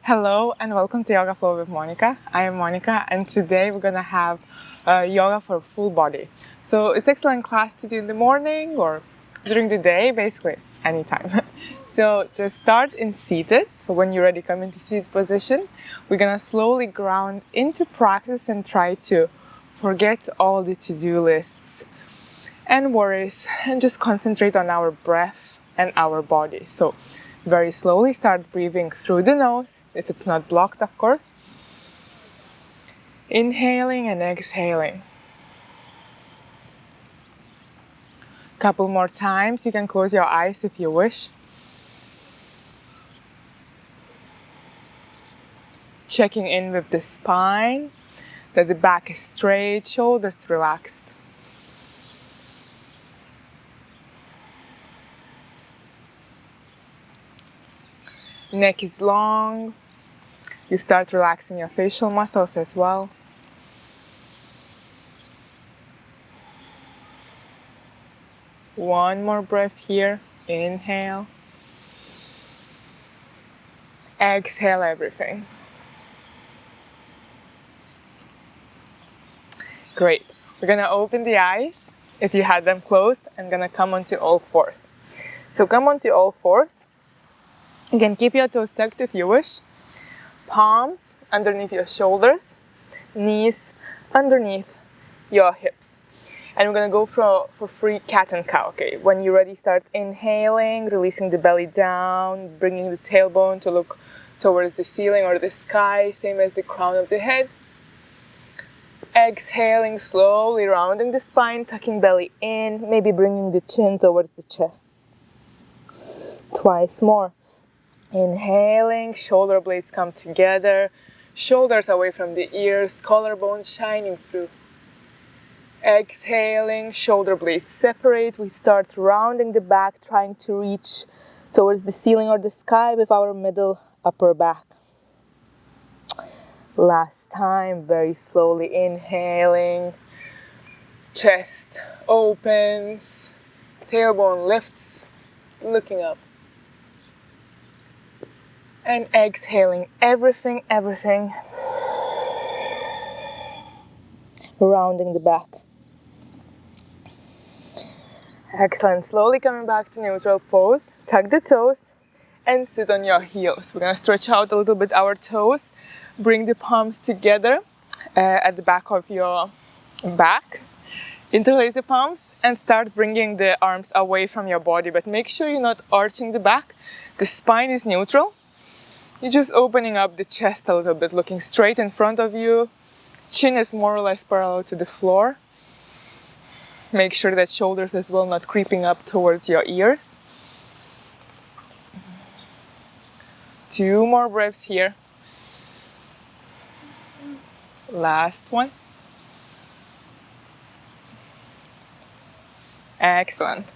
Hello and welcome to Yoga Flow with Monica. I am Monica and today we're gonna have yoga for full body. So it's excellent class to do in the morning or during the day, basically anytime. So just start in seated. So when you're ready, come into seated position. We're gonna slowly ground into practice and try to forget all the to-do lists and worries and just concentrate on our breath and our body. So very slowly start breathing through the nose, if it's not blocked, of course. Inhaling and exhaling. Couple more times. You can close your eyes if you wish. Checking in with the spine, that the back is straight, shoulders relaxed. Neck is long. You start relaxing your facial muscles as well. One more breath here. Inhale. Exhale everything. Great. We're gonna open the eyes. If you had them closed, I'm gonna come onto all fours. So come onto all fours. You can keep your toes tucked if you wish. Palms underneath your shoulders. Knees underneath your hips. And we're gonna go for free cat and cow, okay? When you're ready, start inhaling, releasing the belly down, bringing the tailbone to look towards the ceiling or the sky, same as the crown of the head. Exhaling, slowly rounding the spine, tucking belly in, maybe bringing the chin towards the chest. Twice more. Inhaling, shoulder blades come together, shoulders away from the ears, collarbones shining through. Exhaling, shoulder blades separate. We start rounding the back, trying to reach towards the ceiling or the sky with our middle upper back. Last time, very slowly inhaling, chest opens, tailbone lifts, looking up. And exhaling everything. Rounding the back. Excellent. Slowly coming back to neutral pose. Tuck the toes and sit on your heels. We're going to stretch out a little bit our toes. Bring the palms together at the back of your back. Interlace the palms and start bringing the arms away from your body. But make sure you're not arching the back. The spine is neutral. You're just opening up the chest a little bit, looking straight in front of you. Chin is more or less parallel to the floor. Make sure that shoulders as well not creeping up towards your ears. 2 more breaths here. Last one. Excellent.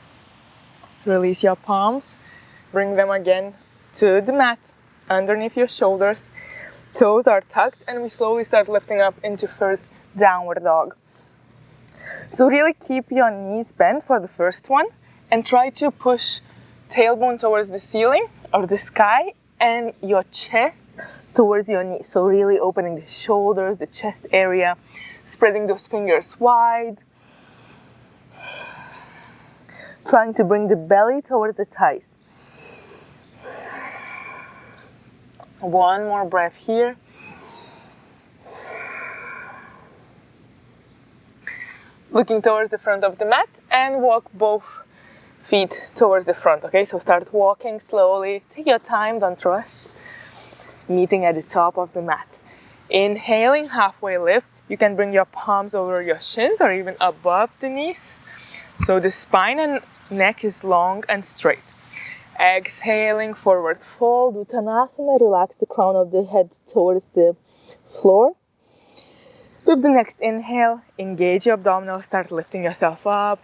Release your palms. Bring them again to the mat. Underneath your shoulders, toes are tucked, and we slowly start lifting up into first downward dog. So really keep your knees bent for the first one and try to push tailbone towards the ceiling or the sky and your chest towards your knees. So really opening the shoulders, the chest area, spreading those fingers wide. Trying to bring the belly towards the thighs. One more breath here. Looking towards the front of the mat and walk both feet towards the front, okay? So start walking slowly. Take your time, don't rush. Meeting at the top of the mat. Inhaling, halfway lift. You can bring your palms over your shins or even above the knees. So the spine and neck is long and straight. Exhaling, forward fold, Uttanasana, relax the crown of the head towards the floor. With the next inhale, engage your abdominals, start lifting yourself up,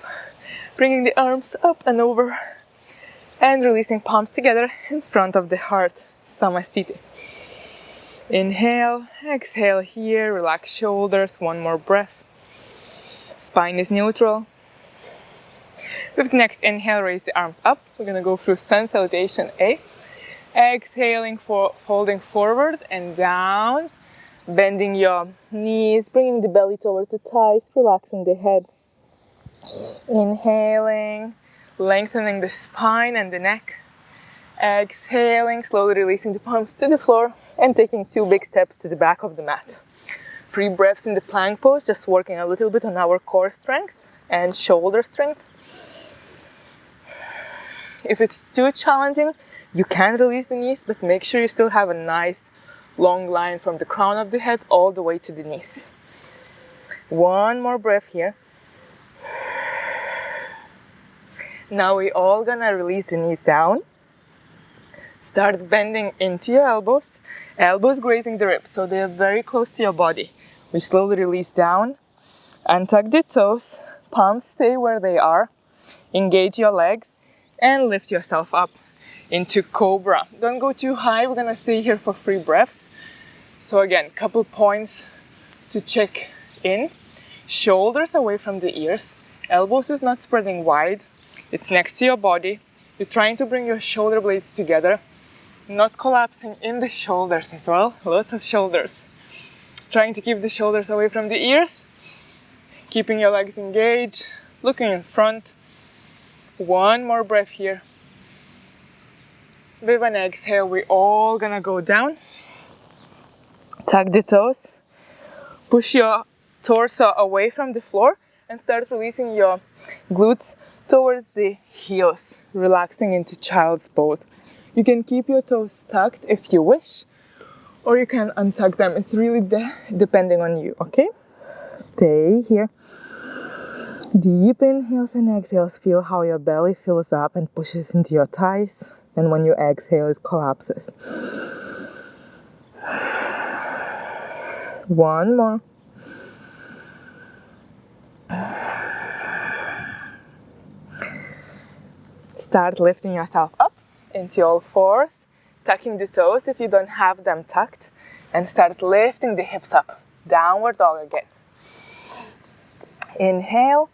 bringing the arms up and over, and releasing palms together in front of the heart, Samastiti. Inhale, exhale here, relax shoulders, one more breath. Spine is neutral. With the next inhale, raise the arms up. We're going to go through Sun Salutation A. Exhaling, folding forward and down. Bending your knees, bringing the belly towards the thighs, relaxing the head. Inhaling, lengthening the spine and the neck. Exhaling, slowly releasing the palms to the floor and taking 2 big steps to the back of the mat. 3 breaths in the plank pose, just working a little bit on our core strength and shoulder strength. If it's too challenging, you can release the knees, but make sure you still have a nice long line from the crown of the head all the way to the knees. 1 more breath here. Now we're all gonna release the knees down. Start bending into your elbows. Elbows grazing the ribs, so they're very close to your body. We slowly release down. Untuck the toes. Palms stay where they are. Engage your legs and lift yourself up into cobra. Don't go too high. We're gonna stay here for 3 breaths. So again, couple points to check in. Shoulders away from the ears. Elbows is not spreading wide. It's next to your body. You're trying to bring your shoulder blades together, not collapsing in the shoulders as well. Lots of shoulders. Trying to keep the shoulders away from the ears. Keeping your legs engaged, looking in front. 1 more breath here. With an exhale, we're all gonna go down. Tuck the toes. Push your torso away from the floor and start releasing your glutes towards the heels, relaxing into child's pose. You can keep your toes tucked if you wish, or you can untuck them. It's really depending on you, okay? Stay here. Deep inhales and exhales. Feel how your belly fills up and pushes into your thighs. And when you exhale, it collapses. 1 more. Start lifting yourself up into all fours, tucking the toes if you don't have them tucked, and start lifting the hips up. Downward dog again. Inhale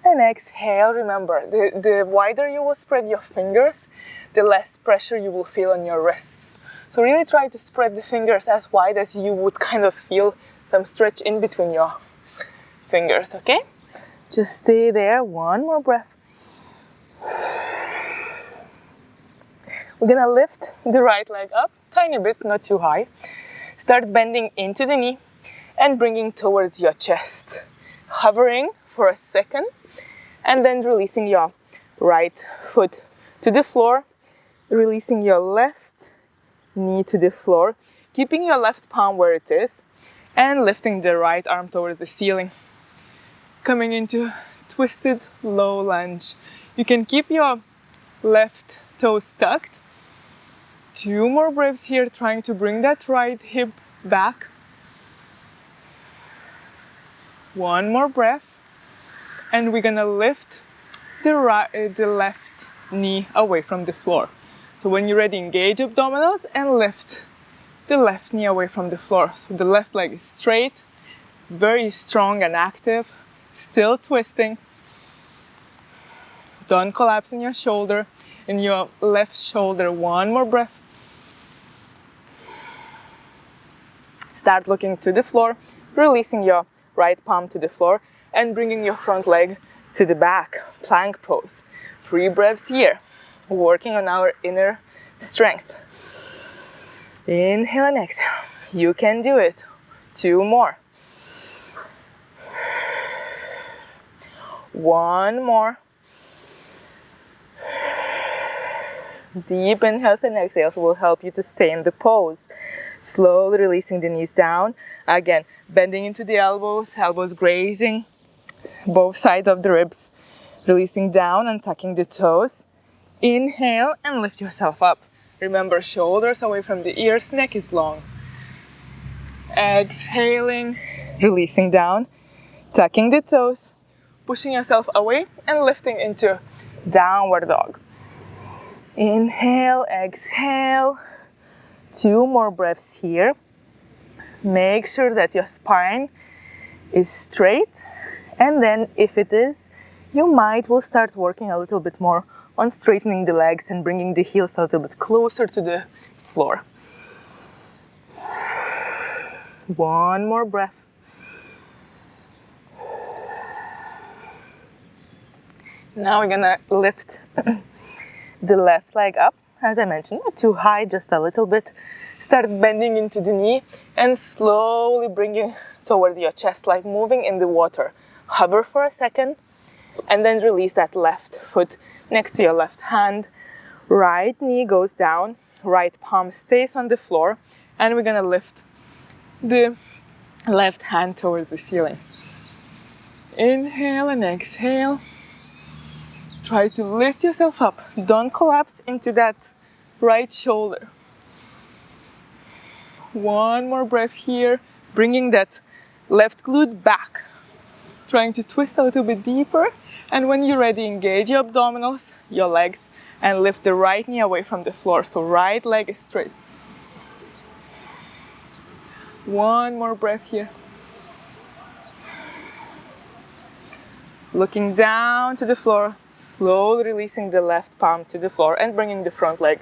and exhale. Remember, the wider you will spread your fingers, the less pressure you will feel on your wrists. So really try to spread the fingers as wide as you would kind of feel some stretch in between your fingers, okay? Just stay there. 1 more breath. We're gonna lift the right leg up, tiny bit, not too high. Start bending into the knee and bringing towards your chest. Hovering for a second and then releasing your right foot to the floor, releasing your left knee to the floor, keeping your left palm where it is and lifting the right arm towards the ceiling. Coming into twisted low lunge. You can keep your left toes tucked. 2 more breaths here, trying to bring that right hip back. 1 more breath. And we're gonna lift the left knee away from the floor. So when you're ready, engage abdominals and lift the left knee away from the floor. So the left leg is straight, very strong and active, still twisting. Don't collapse in your shoulder, in your left shoulder. 1 more breath. Start looking to the floor, releasing your right palm to the floor and bringing your front leg to the back, plank pose. 3 breaths here, working on our inner strength. Inhale and exhale. You can do it. 2 more. 1 more. Deep inhales and exhales will help you to stay in the pose. Slowly releasing the knees down. Again, bending into the elbows, elbows grazing both sides of the ribs. Releasing down and tucking the toes. Inhale and lift yourself up. Remember, shoulders away from the ears, neck is long. Exhaling, releasing down, tucking the toes, pushing yourself away and lifting into downward dog. Inhale, exhale. 2 more breaths here. Make sure that your spine is straight. And then if it is, you will start working a little bit more on straightening the legs and bringing the heels a little bit closer to the floor. One more breath. Now we're gonna lift the left leg up, as I mentioned, not too high, just a little bit. Start bending into the knee and slowly bringing towards your chest, like moving in the water. Hover for a second and then release that left foot next to your left hand. Right knee goes down, right palm stays on the floor, and we're gonna lift the left hand towards the ceiling. Inhale and exhale. Try to lift yourself up. Don't collapse into that right shoulder. One more breath here, bringing that left glute back. Trying to twist a little bit deeper. And when you're ready, engage your abdominals, your legs, and lift the right knee away from the floor. So right leg is straight. One more breath here. Looking down to the floor, slowly releasing the left palm to the floor and bringing the front leg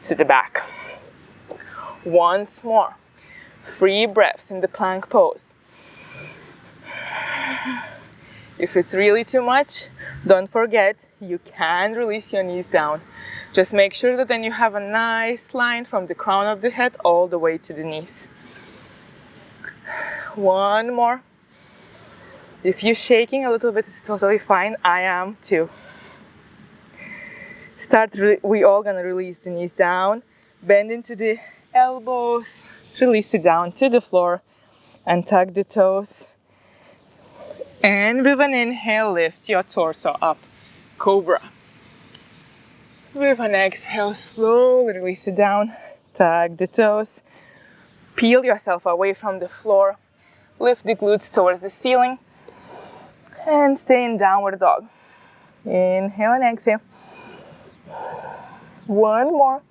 to the back. Once more. 3 breaths in the plank pose. If it's really too much, don't forget, you can release your knees down. Just make sure that then you have a nice line from the crown of the head all the way to the knees. One more. If you're shaking a little bit, it's totally fine. I am too. We all gonna release the knees down, bend into the elbows, release it down to the floor, and tuck the toes. And with an inhale, lift your torso up, cobra. With an exhale, slowly release it down, tuck the toes, peel yourself away from the floor, lift the glutes towards the ceiling, and stay in downward dog. Inhale and exhale. One more.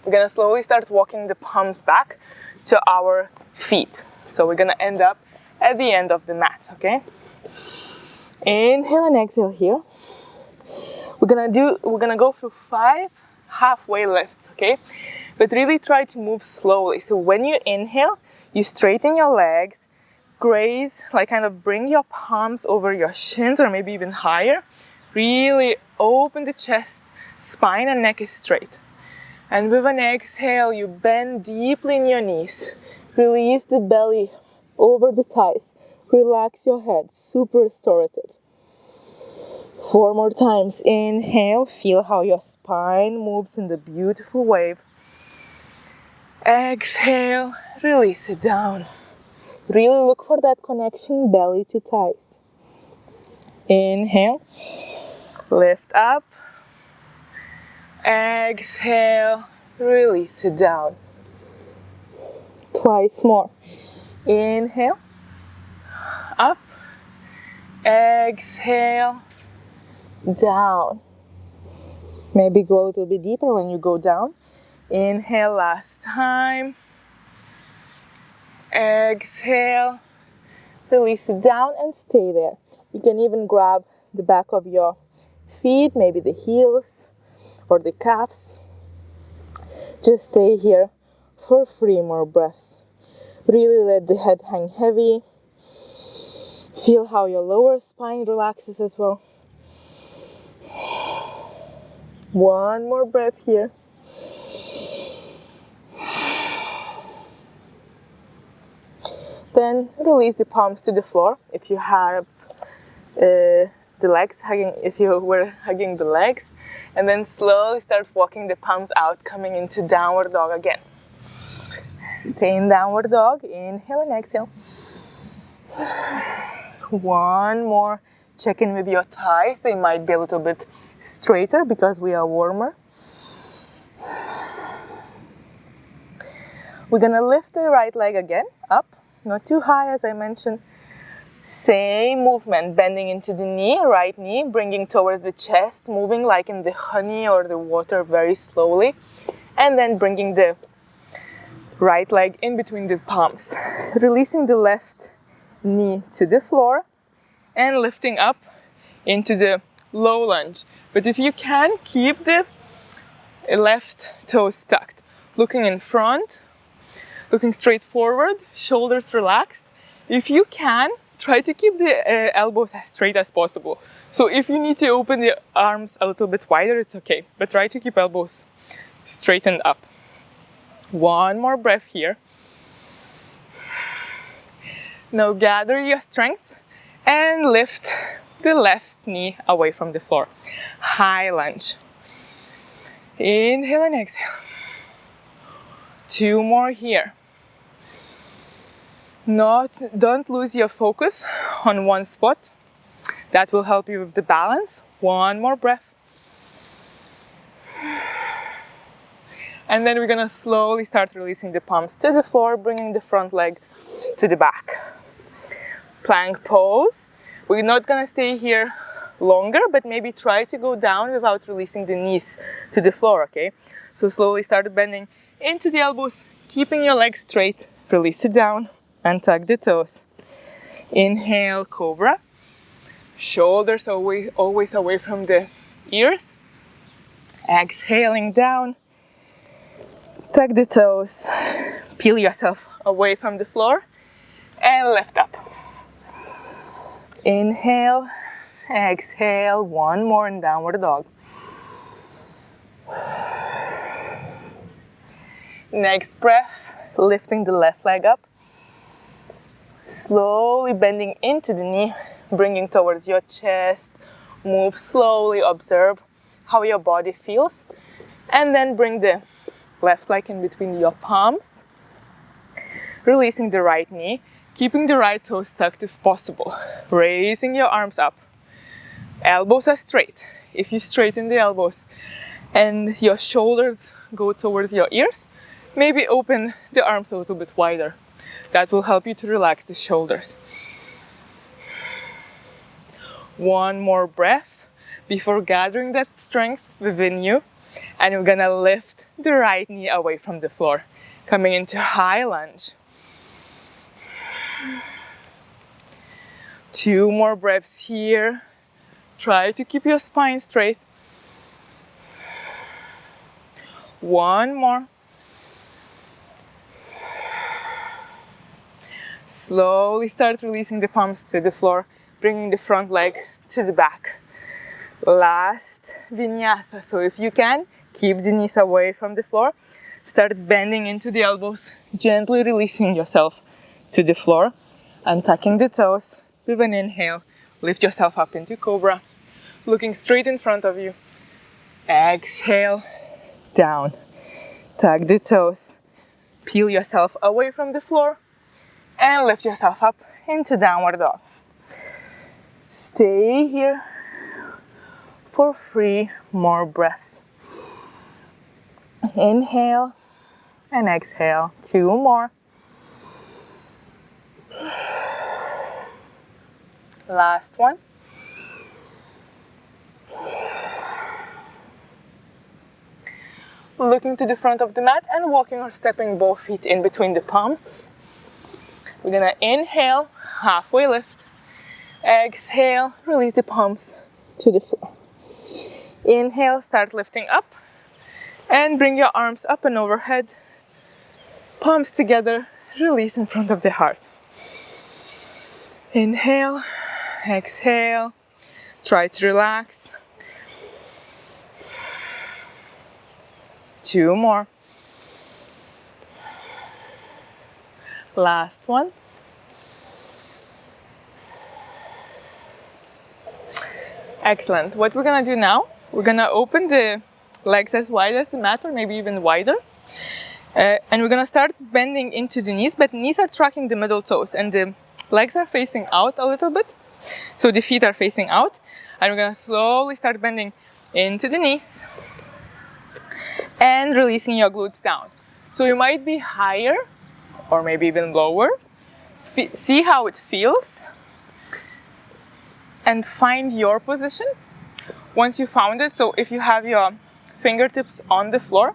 We're gonna slowly start walking the palms back to our feet. So we're gonna end up at the end of the mat, okay? Inhale and exhale here. We're gonna go through 5 halfway lifts, okay? But really try to move slowly. So when you inhale, you straighten your legs, graze, like kind of bring your palms over your shins or maybe even higher. Really open the chest, spine and neck is straight. And with an exhale, you bend deeply in your knees. Release the belly over the thighs. Relax your head, super restorative. 4 more times. Inhale, feel how your spine moves in the beautiful wave. Exhale, release it down. Really look for that connection belly to thighs. Inhale, lift up. Exhale, release it down. Twice more. Inhale, up. Exhale, down. Maybe go a little bit deeper when you go down. Inhale, last time. Exhale, release it down and stay there. You can even grab the back of your feet, maybe the heels or the calves. Just stay here for 3 more breaths. Really let the head hang heavy. Feel how your lower spine relaxes as well. 1 more breath here. Then release the palms to the floor. If you have the legs hugging, if you were hugging the legs, and then slowly start walking the palms out, coming into downward dog again. Stay in downward dog. Inhale and exhale. 1 more. Check in with your thighs. They might be a little bit straighter because we are warmer. We're gonna lift the right leg again up. Not too high, as I mentioned. Same movement, bending into the knee, right knee, bringing towards the chest, moving like in the honey or the water very slowly. And then bringing the right leg in between the palms. Releasing the left knee to the floor and lifting up into the low lunge. But if you can, keep the left toes tucked, looking in front, looking straight forward, shoulders relaxed. If you can, try to keep the elbows as straight as possible. So if you need to open the arms a little bit wider, it's okay, but try to keep elbows straightened up. One more breath here. Now gather your strength and lift the left knee away from the floor. High lunge. Inhale and exhale. 2 more here. Don't lose your focus on one spot. That will help you with the balance. 1 more breath. And then we're gonna slowly start releasing the palms to the floor, bringing the front leg to the back. Plank pose. We're not gonna stay here longer, but maybe try to go down without releasing the knees to the floor, okay? So slowly start bending into the elbows, keeping your legs straight. Release it down and tuck the toes. Inhale, cobra. Shoulders always away from the ears. Exhaling down. Tuck the toes, peel yourself away from the floor and lift up. Inhale, exhale, 1 more in downward dog. Next breath, lifting the left leg up. Slowly bending into the knee, bringing towards your chest. Move slowly, observe how your body feels. And then bring the left leg in between your palms, releasing the right knee, keeping the right toes tucked if possible, raising your arms up. Elbows are straight. If you straighten the elbows and your shoulders go towards your ears, maybe open the arms a little bit wider. That will help you to relax the shoulders. 1 more breath before gathering that strength within you. And we're gonna lift the right knee away from the floor, coming into high lunge. 2 more breaths here. Try to keep your spine straight. 1 more. Slowly start releasing the palms to the floor, bringing the front leg to the back. Last vinyasa. So if you can, keep the knees away from the floor. Start bending into the elbows, gently releasing yourself to the floor and tucking the toes with an inhale. Lift yourself up into cobra, looking straight in front of you. Exhale, down. Tuck the toes. Peel yourself away from the floor and lift yourself up into downward dog. Stay here for 3 more breaths. Inhale and exhale. 2 more. Last one. Looking to the front of the mat and walking or stepping both feet in between the palms. We're gonna inhale, halfway lift. Exhale, release the palms to the floor. Inhale, start lifting up and bring your arms up and overhead. Palms together, release in front of the heart. Inhale, exhale, try to relax. 2 more. Last one. Excellent. What we're gonna do now, we're gonna open the legs as wide as the mat or maybe even wider. And we're gonna start bending into the knees, but knees are tracking the middle toes and the legs are facing out a little bit. So the feet are facing out. And we're gonna slowly start bending into the knees and releasing your glutes down. So you might be higher or maybe even lower. See how it feels and find your position. Once you found it, so if you have your fingertips on the floor,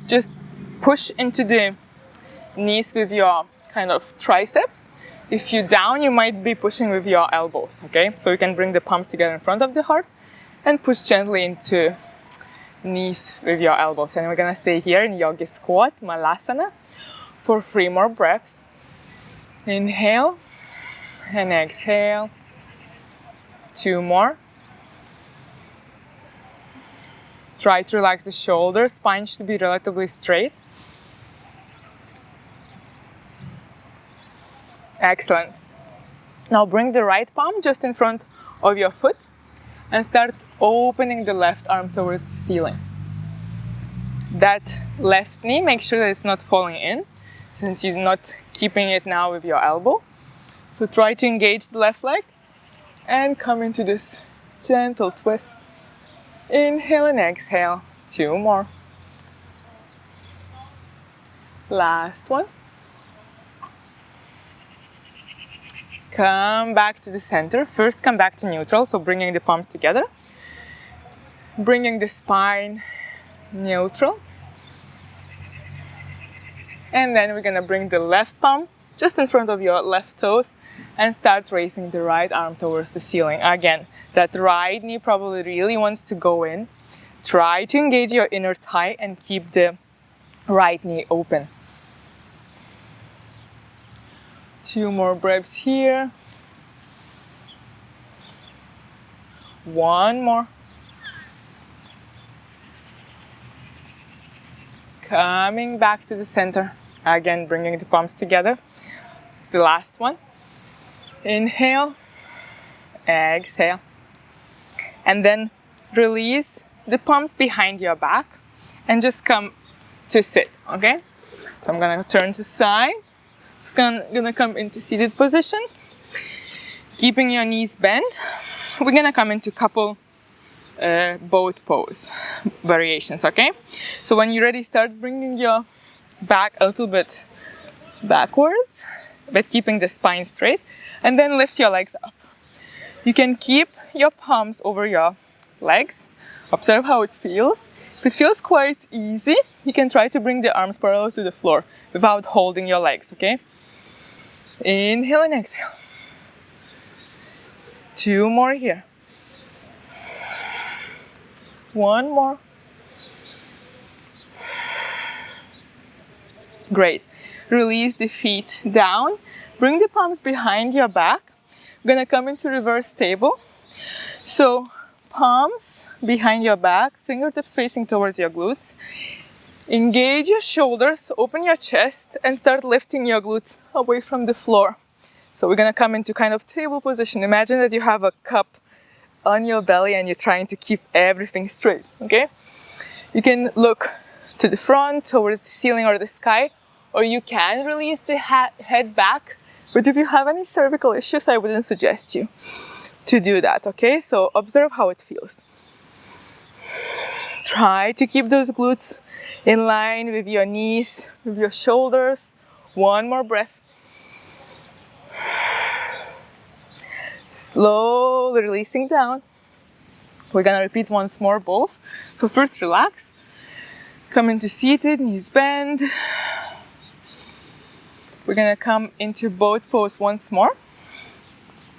just push into the knees with your kind of triceps If you're down, you might be pushing with your elbows, okay? So you can bring the palms together in front of the heart and push gently into knees with your elbows. And we're gonna stay here in yogi squat, malasana, for 3 more breaths. Inhale and exhale. 2 more. Try to relax the shoulders, spine should be relatively straight. Excellent. Now bring the right palm just in front of your foot and start opening the left arm towards the ceiling. That left knee, make sure that it's not falling in, since you're not keeping it now with your elbow. So try to engage the left leg and come into this gentle twist. Inhale and exhale. 2 more. Last one. Come back to the center. First, come back to neutral, so bringing the palms together. Bringing the spine neutral. And then we're gonna bring the left palm just in front of your left toes and start raising the right arm towards the ceiling. Again, that right knee probably really wants to go in. Try to engage your inner thigh and keep the right knee open. 2 more breaths here. 1 more. Coming back to the center. Again, bringing the palms together. It's the last one. Inhale, exhale. And then release the palms behind your back and just come to sit, okay? So I'm gonna turn to side. Just gonna come into seated position. Keeping your knees bent. We're gonna come into couple boat pose variations, okay? So when you're ready, start bringing your back a little bit backwards, but keeping the spine straight, and then lift your legs up. You can keep your palms over your legs. Observe how it feels. If it feels quite easy, you can try to bring the arms parallel to the floor without holding your legs, okay? Inhale and exhale. 2 more here. 1 more. Great. Release the feet down. Bring the palms behind your back. We're gonna come into reverse table. So palms behind your back, fingertips facing towards your glutes. Engage your shoulders, open your chest, and start lifting your glutes away from the floor. So we're gonna come into kind of table position. Imagine that you have a cup on your belly and you're trying to keep everything straight, okay? You can look to the front, towards the ceiling or the sky, or you can release the head back. But if you have any cervical issues, I wouldn't suggest you to do that, okay? So observe how it feels. Try to keep those glutes in line with your knees, with your shoulders. 1 more breath. Slowly releasing down. We're gonna repeat once more both. So first relax. Come into seated, knees bend. We're gonna come into boat pose once more.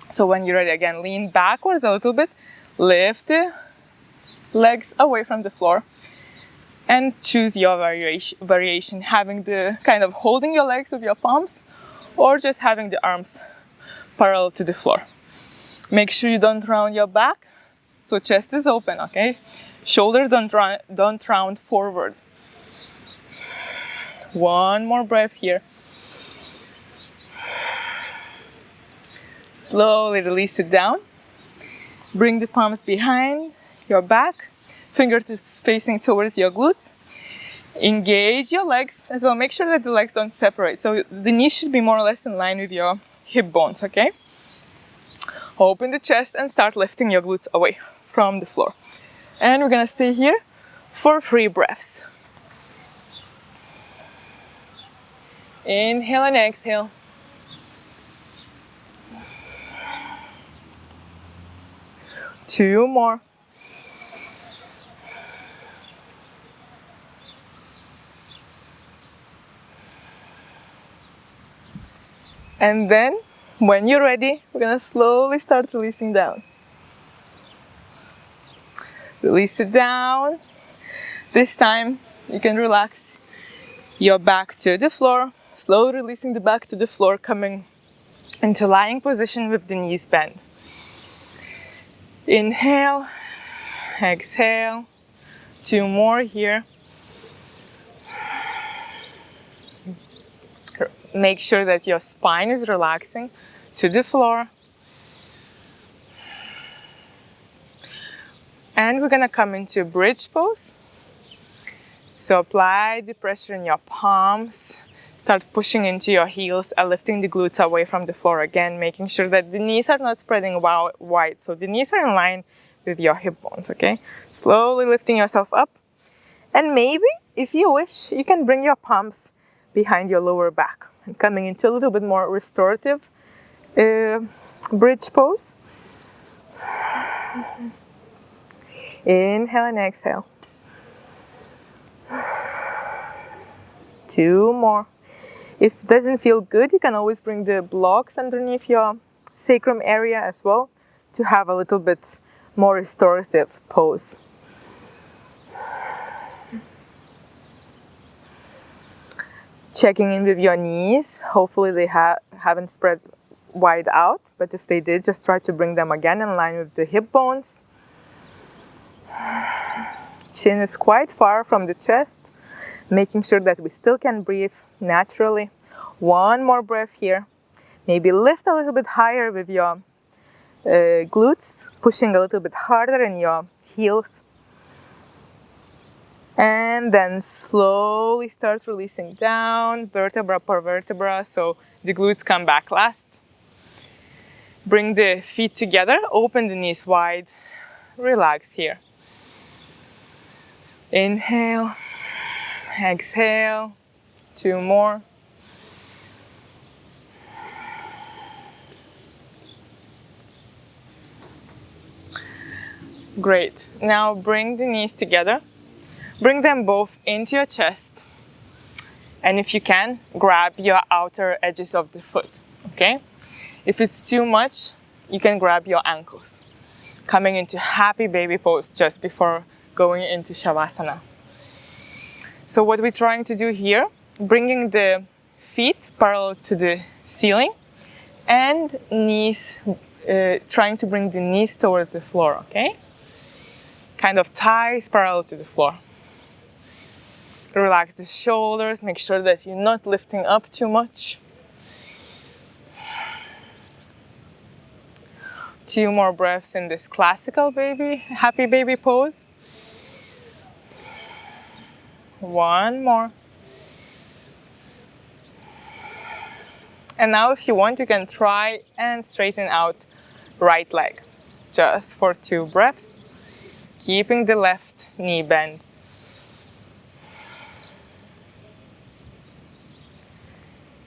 So when you're ready, again, lean backwards a little bit. Lift the legs away from the floor. And choose your variation, having the kind of holding your legs with your palms or just having the arms parallel to the floor. Make sure you don't round your back, so chest is open, okay? Shoulders don't round forward. 1 more breath here. Slowly release it down. Bring the palms behind your back, fingertips facing towards your glutes. Engage your legs as well. Make sure that the legs don't separate. So the knees should be more or less in line with your hip bones, okay? Open the chest and start lifting your glutes away from the floor. And we're gonna stay here for 3 breaths. Inhale and exhale. Two more. And then When you're ready, we're gonna slowly start releasing down. Release it down. This time, you can relax your back to the floor, slowly releasing the back to the floor, coming into lying position with the knees bent. Inhale, exhale, 2 more here. Make sure that your spine is relaxing to the floor. And we're gonna come into a bridge pose. So apply the pressure in your palms. Start pushing into your heels and lifting the glutes away from the floor again, making sure that the knees are not spreading wide. So the knees are in line with your hip bones, okay? Slowly lifting yourself up. And maybe, if you wish, you can bring your palms behind your lower back and coming into a little bit more restorative bridge pose. Inhale and exhale. 2 more. If it doesn't feel good, you can always bring the blocks underneath your sacrum area as well to have a little bit more restorative pose. Checking in with your knees. Hopefully they haven't spread wide out, but if they did, just try to bring them again in line with the hip bones. Chin is quite far from the chest, making sure that we still can breathe naturally. 1 more breath here. Maybe lift a little bit higher with your glutes, pushing a little bit harder in your heels. And then slowly start releasing down, vertebra per vertebra, so the glutes come back last. Bring the feet together, open the knees wide, relax here. Inhale, exhale, 2 more. Great. Now bring the knees together. Bring them both into your chest. And if you can, grab your outer edges of the foot, okay? If it's too much, you can grab your ankles. Coming into happy baby pose just before going into Shavasana. So what we're trying to do here, bringing the feet parallel to the ceiling and knees, trying to bring the knees towards the floor, okay? Kind of thighs parallel to the floor. Relax the shoulders, make sure that you're not lifting up too much. 2 more breaths in this classical happy baby pose. 1 more. And now if you want, you can try and straighten out right leg. Just for 2 breaths, keeping the left knee bent.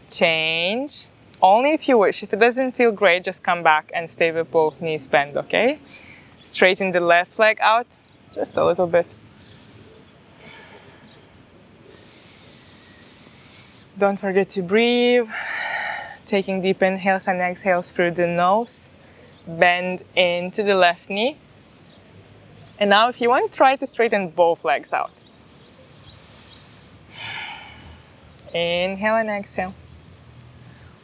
Change. Only if you wish. If it doesn't feel great, just come back and stay with both knees bent, okay? Straighten the left leg out just a little bit. Don't forget to breathe. Taking deep inhales and exhales through the nose. Bend into the left knee. And now if you want, try to straighten both legs out. Inhale and exhale.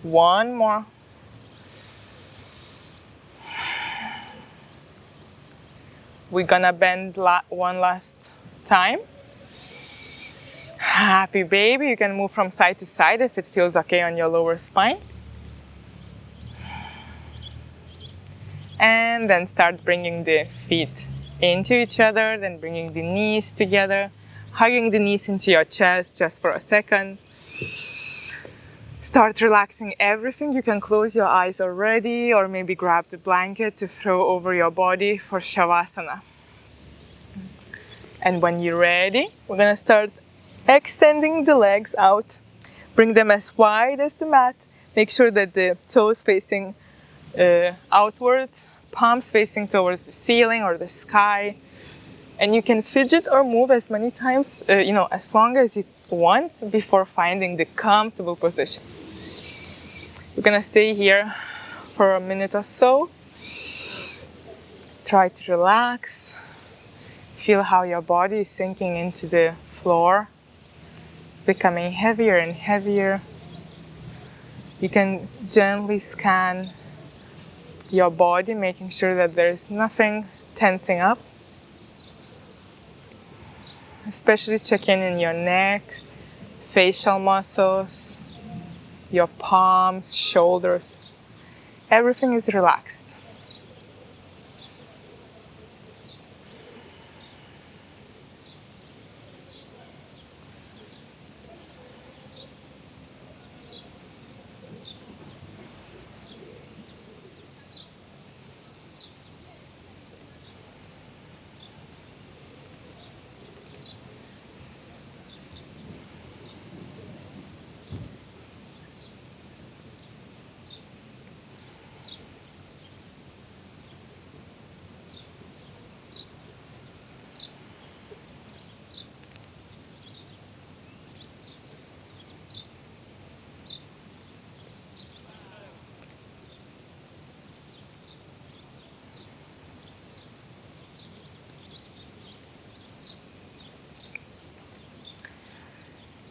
1 more. We're gonna bend one last time. Happy baby. You can move from side to side if it feels okay on your lower spine. And then start bringing the feet into each other, then bringing the knees together, hugging the knees into your chest just for a second. Start relaxing everything. You can close your eyes already, or maybe grab the blanket to throw over your body for Shavasana. And when you're ready, we're gonna start extending the legs out. Bring them as wide as the mat. Make sure that the toes facing outwards, palms facing towards the ceiling or the sky. And you can fidget or move as many times, as long as you want before finding the comfortable position. We're gonna stay here for a minute or so. Try to relax. Feel how your body is sinking into the floor. It's becoming heavier and heavier. You can gently scan your body, making sure that there's nothing tensing up. Especially check in your neck, facial muscles, your palms, shoulders. Everything is relaxed.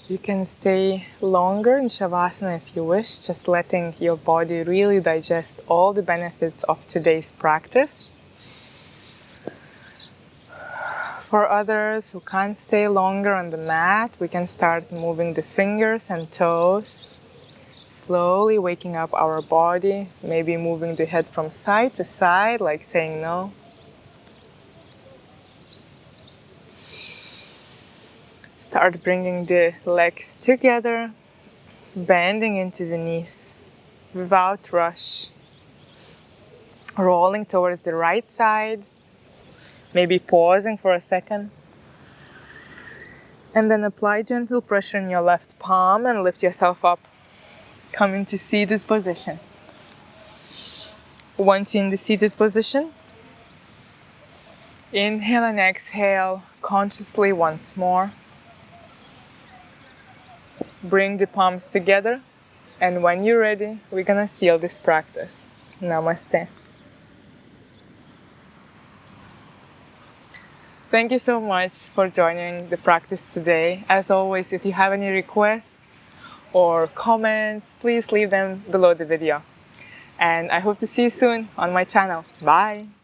You can stay longer in Shavasana if you wish, just letting your body really digest all the benefits of today's practice. For others who can't stay longer on the mat, we can start moving the fingers and toes, slowly waking up our body, maybe moving the head from side to side, like saying no. Start bringing the legs together, bending into the knees without rush. Rolling towards the right side, maybe pausing for a second. And then apply gentle pressure in your left palm and lift yourself up. Come into seated position. Once you're in the seated position, inhale and exhale consciously once more. Bring the palms together, and when you're ready, we're gonna seal this practice. Namaste. Thank you so much for joining the practice today. As always, if you have any requests or comments, please leave them below the video. And I hope to see you soon on my channel. Bye!